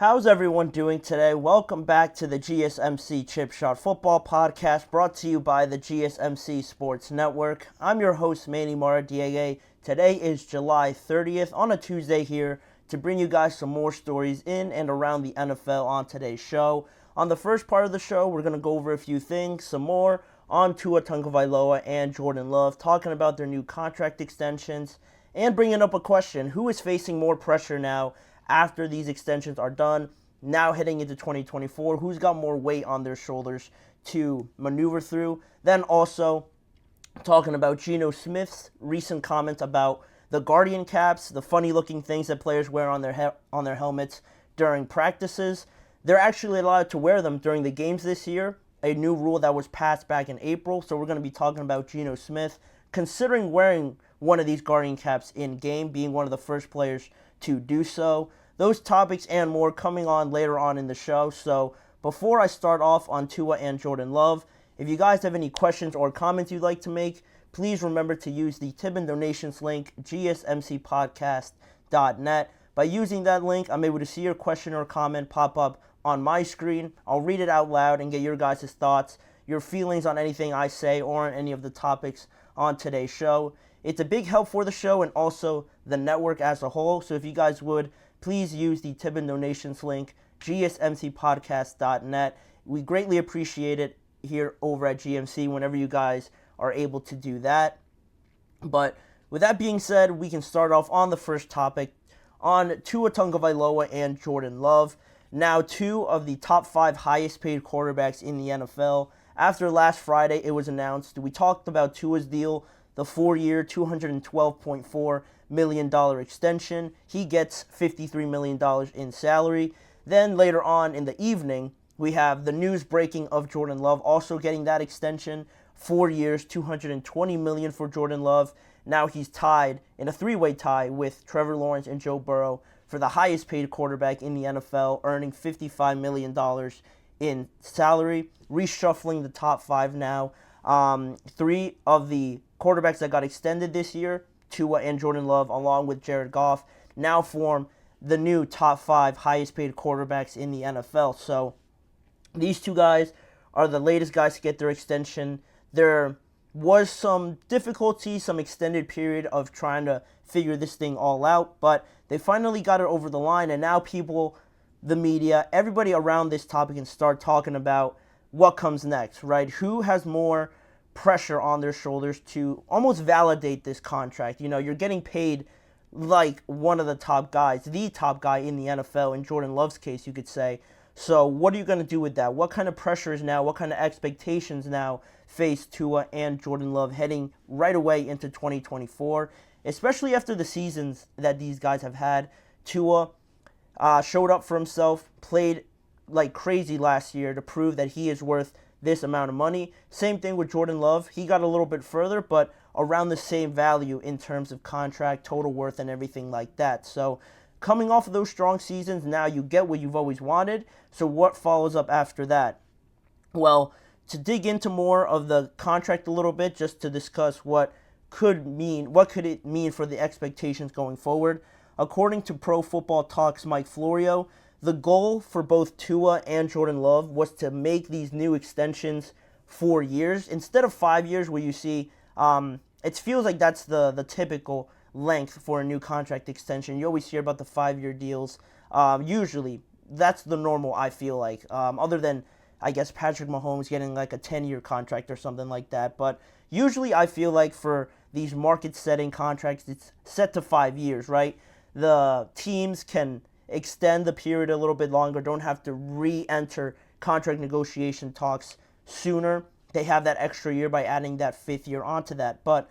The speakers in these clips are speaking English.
How's everyone doing today? Welcome back to the GSMC Chip Shot Football Podcast brought to you by the GSMC Sports Network. I'm your host, Manny Maradiegue. Today is July 30th on a Tuesday here to bring you guys some more stories in and around the NFL on today's show. On the first part of the show, we're going to go over a few things, some more on Tua Tagovailoa and Jordan Love, talking about their new contract extensions, and bringing up a question: who is facing more pressure now after these extensions are done, now heading into 2024, who's got more weight on their shoulders to maneuver through? Then also talking about Geno Smith's recent comments about the Guardian caps, the funny-looking things that players wear on their helmets during practices. They're actually allowed to wear them during the games this year, a new rule that was passed back in April. So we're going to be talking about Geno Smith considering wearing one of these Guardian caps in-game, being one of the first players to do so. Those topics and more coming on later on in the show. So before I start off on Tua and Jordan Love, if you guys have any questions or comments you'd like to make, please remember to use the tip and donations link, gsmcpodcast.net. By using that link, I'm able to see your question or comment pop up on my screen. I'll read it out loud and get your guys' thoughts, your feelings on anything I say or on any of the topics on today's show. It's a big help for the show and also the network as a whole. So if you guys would, please use the tip and donations link, gsmcpodcast.net. We greatly appreciate it here over at GMC whenever you guys are able to do that. But with that being said, we can start off on the first topic on Tua Tagovailoa and Jordan Love. Now, two of the top 5 highest paid quarterbacks in the NFL. After last Friday, it was announced. We talked about Tua's deal, the 4-year, $212.4 million extension. He gets $53 million in salary. Then later on in the evening, we have the news breaking of Jordan Love also getting that extension. 4 years, $220 million for Jordan Love. Now he's tied in a 3-way tie with Trevor Lawrence and Joe Burrow for the highest paid quarterback in the NFL, earning $55 million in salary. Reshuffling the top 5 now. 3 of the quarterbacks that got extended this year, Tua and Jordan Love, along with Jared Goff, now form the new top 5 highest paid quarterbacks in the NFL. So these two guys are the latest guys to get their extension. There was some difficulty, some extended period of trying to figure this thing all out, but they finally got it over the line, and now people, the media, everybody around this topic can start talking about what comes next, right? Who has more pressure on their shoulders to almost validate this contract? You know, you're getting paid like one of the top guys, the top guy in the NFL, in Jordan Love's case, you could say. So what are you going to do with that? What kind of pressures now, what kind of expectations now face Tua and Jordan Love heading right away into 2024, especially after the seasons that these guys have had? Tua showed up for himself, played like crazy last year to prove that he is worth this amount of money. Same thing with Jordan Love. He got a little bit further, but around the same value in terms of contract, total worth, and everything like that. So coming off of those strong seasons, now you get what you've always wanted. So what follows up after that? Well, to dig into more of the contract a little bit, just to discuss what could it mean for the expectations going forward. According to Pro Football Talk's Mike Florio, the goal for both Tua and Jordan Love was to make these new extensions 4 years instead of 5 years, where you see it feels like that's the typical length for a new contract extension. You always hear about the 5-year deals. Usually, that's the normal, I feel like, other than, I guess, Patrick Mahomes getting like a 10-year contract or something like that. But usually, I feel like for these market-setting contracts, it's set to 5 years, right? The teams can extend the period a little bit longer, don't have to re-enter contract negotiation talks sooner. They have that extra year by adding that 5th year onto that. But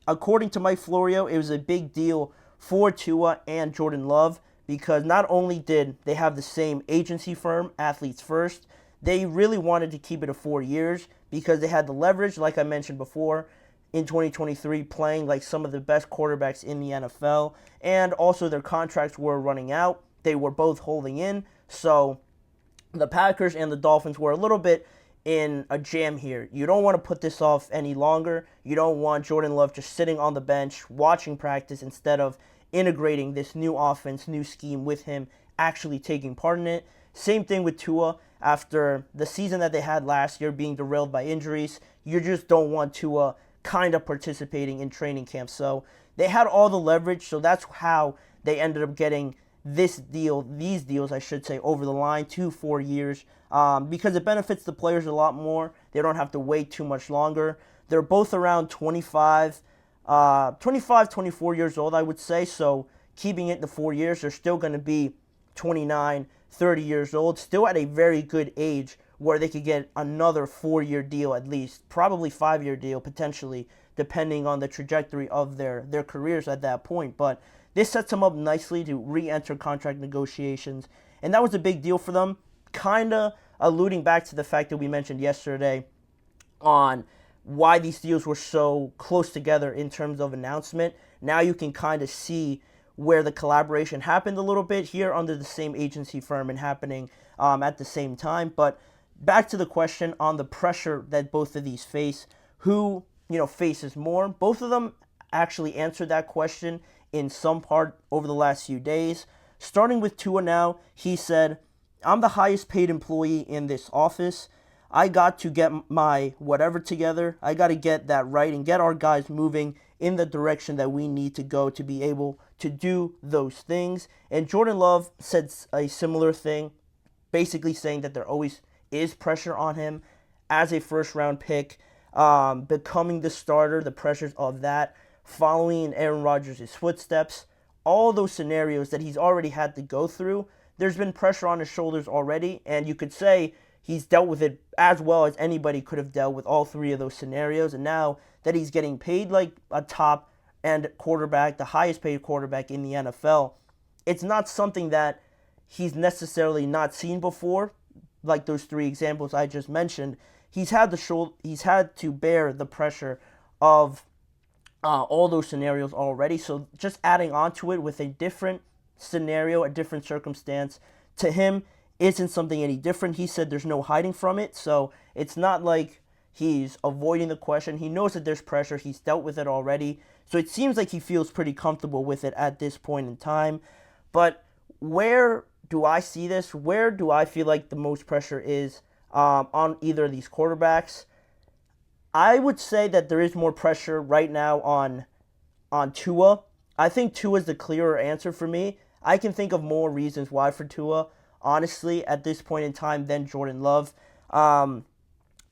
according to Mike Florio, it was a big deal for Tua and Jordan Love because not only did they have the same agency firm, Athletes First, they really wanted to keep it to 4 years because they had the leverage, like I mentioned before, in 2023, playing like some of the best quarterbacks in the NFL, and also their contracts were running out. They were both holding in, so the Packers and the Dolphins were a little bit in a jam here. You don't want to put this off any longer. You don't want Jordan Love just sitting on the bench watching practice instead of integrating this new offense, new scheme with him actually taking part in it. Same thing with Tua. After the season that they had last year being derailed by injuries, you just don't want Tua kind of participating in training camp. So they had all the leverage, so that's how they ended up getting these deals, I should say, over the line, 2-4 years, because it benefits the players a lot more. They don't have to wait too much longer. They're both around 24 years old, I would say, so keeping it the 4 years, they're still going to be 29, 30 years old, still at a very good age where they could get another 4-year deal at least, probably 5-year deal potentially, depending on the trajectory of their careers at that point. But this sets them up nicely to re-enter contract negotiations, and that was a big deal for them, kind of alluding back to the fact that we mentioned yesterday on why these deals were so close together in terms of announcement. Now you can kind of see where the collaboration happened a little bit here under the same agency firm and happening at the same time. But back to the question on the pressure that both of these face, who faces more? Both of them actually answered that question in some part over the last few days. Starting with Tua now, he said, "I'm the highest paid employee in this office. I got to get my whatever together. I got to get that right and get our guys moving in the direction that we need to go to be able to do those things." And Jordan Love said a similar thing, basically saying that there always is pressure on him as a first-round pick, becoming the starter, the pressures of that, following in Aaron Rodgers' footsteps, all those scenarios that he's already had to go through. There's been pressure on his shoulders already, and you could say he's dealt with it as well as anybody could have dealt with all three of those scenarios. And now that he's getting paid like a top-end quarterback, the highest-paid quarterback in the NFL, it's not something that he's necessarily not seen before, like those three examples I just mentioned. He's had to bear the pressure of all those scenarios already. So just adding on to it with a different scenario, a different circumstance, to him isn't something any different. He said there's no hiding from it. So it's not like he's avoiding the question. He knows that there's pressure. He's dealt with it already. So it seems like he feels pretty comfortable with it at this point in time. But where do I see this? Where do I feel like the most pressure is on either of these quarterbacks? I would say that there is more pressure right now on Tua. I think Tua is the clearer answer for me. I can think of more reasons why for Tua, honestly, at this point in time than Jordan Love.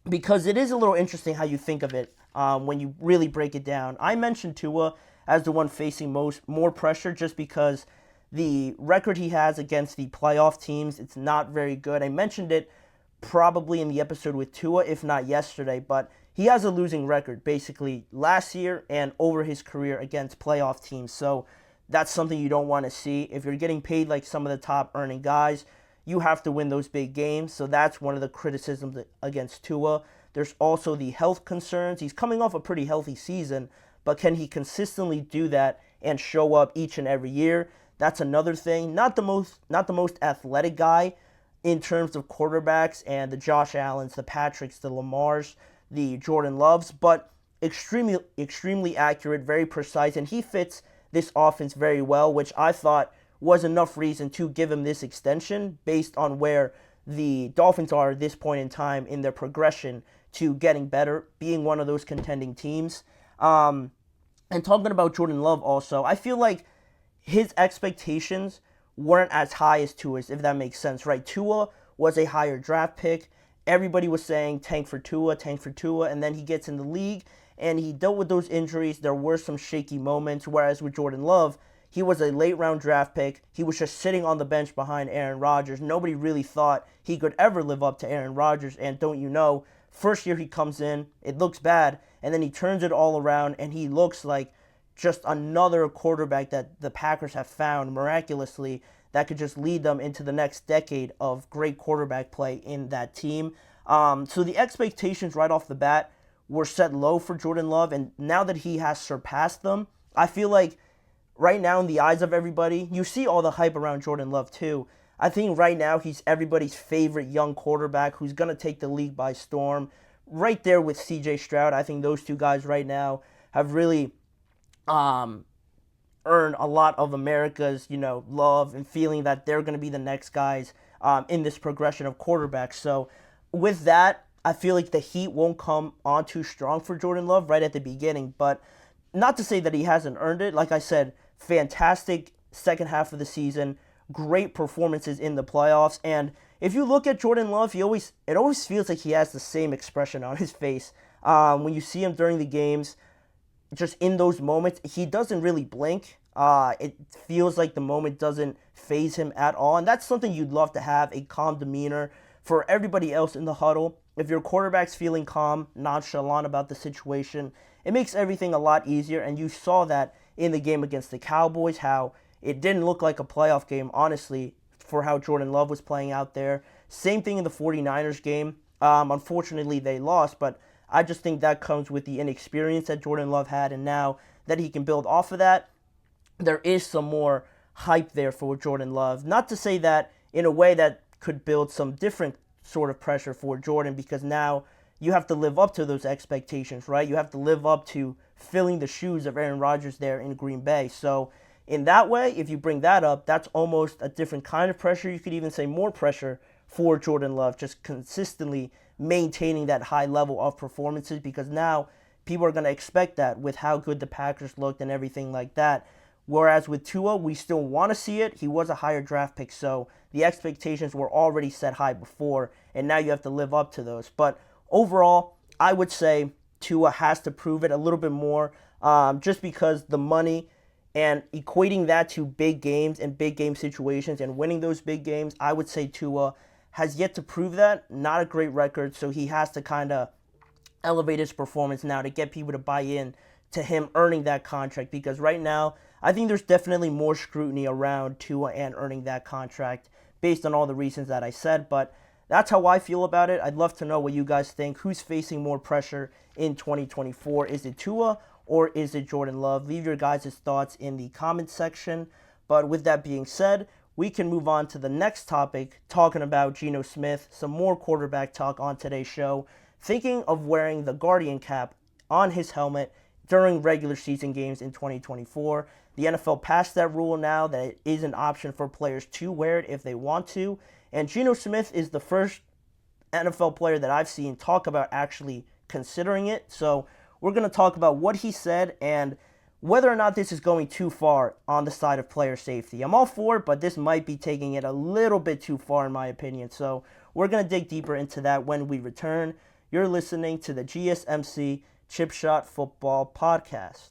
Because it is a little interesting how you think of it when you really break it down. I mentioned Tua as the one facing more pressure just because the record he has against the playoff teams, it's not very good. I mentioned it probably in the episode with Tua, if not yesterday, but he has a losing record basically last year and over his career against playoff teams. So that's something you don't want to see. If you're getting paid like some of the top earning guys, you have to win those big games. So that's one of the criticisms against Tua. There's also the health concerns. He's coming off a pretty healthy season, but can he consistently do that and show up each and every year? That's another thing. Not the most athletic guy in terms of quarterbacks and the Josh Allens, the Patricks, the Lamars, the Jordan Loves, but extremely accurate, very precise, and he fits this offense very well, which I thought was enough reason to give him this extension based on where the Dolphins are at this point in time in their progression to getting better, being one of those contending teams. And talking about Jordan Love also, I feel like his expectations weren't as high as Tua's, if that makes sense, right? Tua was a higher draft pick. Everybody was saying tank for Tua, and then he gets in the league, and he dealt with those injuries. There were some shaky moments, whereas with Jordan Love, he was a late-round draft pick. He was just sitting on the bench behind Aaron Rodgers. Nobody really thought he could ever live up to Aaron Rodgers, and don't you know, first year he comes in, it looks bad, and then he turns it all around, and he looks like just another quarterback that the Packers have found miraculously that could just lead them into the next decade of great quarterback play in that team. So the expectations right off the bat were set low for Jordan Love, and now that he has surpassed them, I feel like right now in the eyes of everybody, you see all the hype around Jordan Love too. I think right now he's everybody's favorite young quarterback who's going to take the league by storm. Right there with CJ Stroud. I think those two guys right now have really earn a lot of America's, love and feeling that they're going to be the next guys in this progression of quarterbacks. So with that, I feel like the heat won't come on too strong for Jordan Love right at the beginning. But not to say that he hasn't earned it. Like I said, fantastic second half of the season, great performances in the playoffs. And if you look at Jordan Love, it always feels like he has the same expression on his face. When you see him during the games, just in those moments, he doesn't really blink. It feels like the moment doesn't faze him at all. And that's something you'd love to have, a calm demeanor for everybody else in the huddle. If your quarterback's feeling calm, nonchalant about the situation, it makes everything a lot easier. And you saw that in the game against the Cowboys, how it didn't look like a playoff game, honestly, for how Jordan Love was playing out there. Same thing in the 49ers game. Unfortunately, they lost, but I just think that comes with the inexperience that Jordan Love had, and now that he can build off of that, there is some more hype there for Jordan Love. Not to say that in a way that could build some different sort of pressure for Jordan, because now you have to live up to those expectations, right? You have to live up to filling the shoes of Aaron Rodgers there in Green Bay. So in that way, if you bring that up, that's almost a different kind of pressure. You could even say more pressure for Jordan Love, just consistently maintaining that high level of performances, because now people are going to expect that with how good the Packers looked and everything like that. Whereas with Tua, we still want to see it. He was a higher draft pick, so the expectations were already set high before, and now you have to live up to those. But overall, I would say Tua has to prove it a little bit more, just because the money and equating that to big games and big game situations and winning those big games, I would say Tua has yet to prove that. Not a great record, so he has to kind of elevate his performance now to get people to buy in to him earning that contract, because right now I think there's definitely more scrutiny around Tua and earning that contract based on all the reasons that I said. But that's how I feel about it. I'd love to know what you guys think. Who's facing more pressure in 2024? Is it Tua or is it Jordan Love? Leave your guys' thoughts in the comments section. But with that being said, we can move on to the next topic, talking about Geno Smith, some more quarterback talk on today's show. Thinking of wearing the Guardian cap on his helmet during regular season games in 2024. The NFL passed that rule now that it is an option for players to wear it if they want to. And Geno Smith is the first NFL player that I've seen talk about actually considering it. So we're going to talk about what he said and whether or not this is going too far on the side of player safety. I'm all for it, but this might be taking it a little bit too far in my opinion. So we're going to dig deeper into that when we return. You're listening to the GSMC Chip Shot Football Podcast.